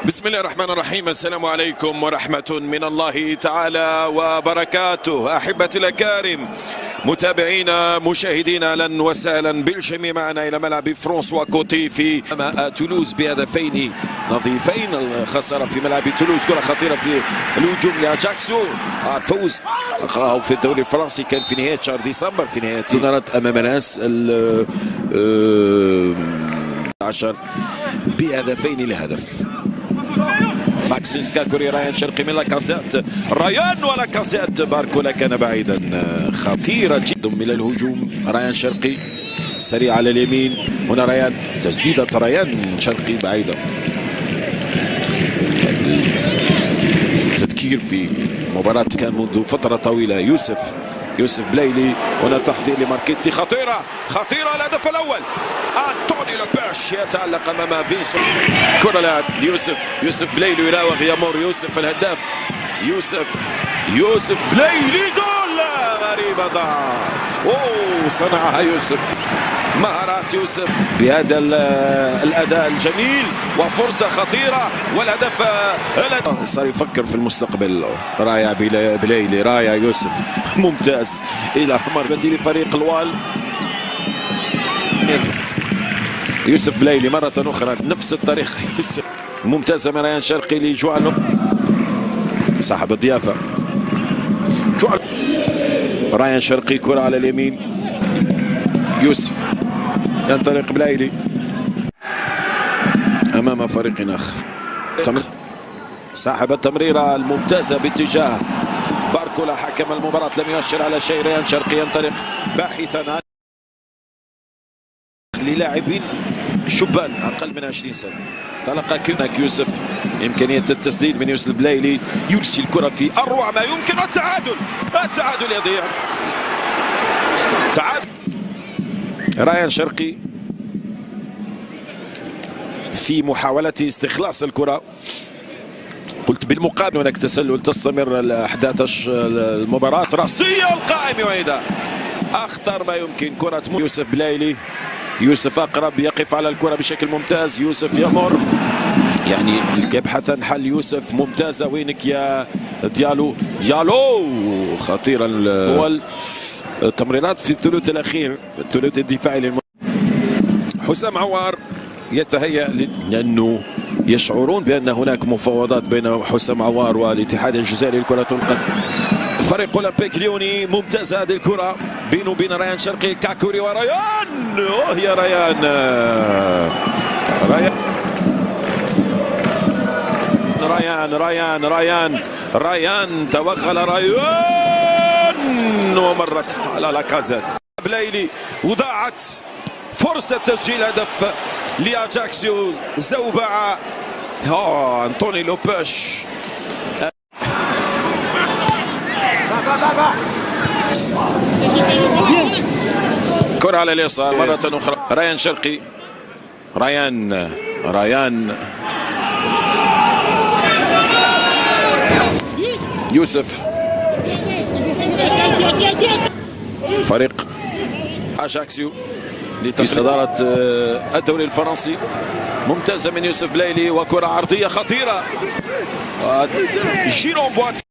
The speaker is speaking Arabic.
بسم الله الرحمن الرحيم. السلام عليكم ورحمة من الله تعالى وبركاته. أحبتي الأكارم، متابعينا مشاهدينا، اهلا وسهلا بالجميع معنا الى ملعب فرانسوا كوتي في تولوز بهدفين نظيفين. الخساره في ملعب تولوز، كره خطيره في الهجوم لاجاكسيو. فوز في الدوري الفرنسي كان في نهايه شهر ديسمبر، في نهايه نرد امام ناس 10 بهدفين لهدف. ماكسيمس كاكوري، رايان شرقي من لاكازيت، رايان ولاكازيت. باركولا كان بعيدا، خطيرة جدا من الهجوم. رايان شرقي سريع على اليمين، هنا رايان، تسديدة رايان شرقي بعيدة. التذكير في مباراة كان منذ فترة طويلة. يوسف بلايلي، هنا تحضير لماركيتي، خطيرة الهدف الأول. أنطوني لوبيش يتألق أمام فينسون. كرة لاعب يوسف بلايلي يراوغ يامور. يوسف الهداف، يوسف بلايلي، جول غريبة ضاعت. صنعها يوسف، مهارات يوسف بهذا الأداء الجميل، وفرصة خطيرة والهدف. صار يفكر في المستقبل. رايع بلايلي، رايع يوسف، ممتاز إلى بديل فريق الوال. يوسف بلايلي مرة أخرى نفس الطريقة. يوسف ممتازة من رايان شرقي لجوالو، صاحب الضيافة جوالو. رايان شرقي، كرة على اليمين، يوسف ينطلق بلايلي أمام فريق آخر. صاحب التمريرة الممتازة باتجاه باركولا. حكم المباراة لم يؤشر على شيء. رايان شرقي ينطلق باحثا عن للاعبين شبان أقل من 20 سنة. طلق كونك يوسف، إمكانية التسديد من يوسف بلايلي، يرسل الكرة في أروع ما يمكن، التعادل يضيع. تعادل رايان شرقي في محاولة استخلاص الكرة. قلت بالمقابل هناك تسلل، تستمر الأحداث المباراة. رأسية القائم وإذا أخطر ما يمكن. كرة يوسف بلايلي، يوسف أقرب، يقف على الكرة بشكل ممتاز. يوسف يمر، يعني يبحث عن حل. يوسف ممتازة، وينك يا ديالو خطيرة. الأول التمريرات في الثلث الأخير، الثلث الدفاعي حسام عوار يتهيأ لأنه يشعرون بأن هناك مفاوضات بين حسام عوار والاتحاد الجزائري لكرة القدم. فريق اولمبيك ليوني، ممتازة هذه الكرة بينه وبين رايان شرقي. كاكوري وريان، يا ريان توغل ريان ومرت على لاكازيت. بلايلي، وضاعت فرصة تسجيل هدف لأجاكسيو. زوبعة أنطوني لوبيش. كرة على اليسار مرة أخرى. رايان شرقي، رايان يوسف. فريق أجاكسيو لصدارة الدوري الفرنسي، ممتازة من يوسف بلايلي، وكرة عرضية خطيرة. جيرون بوات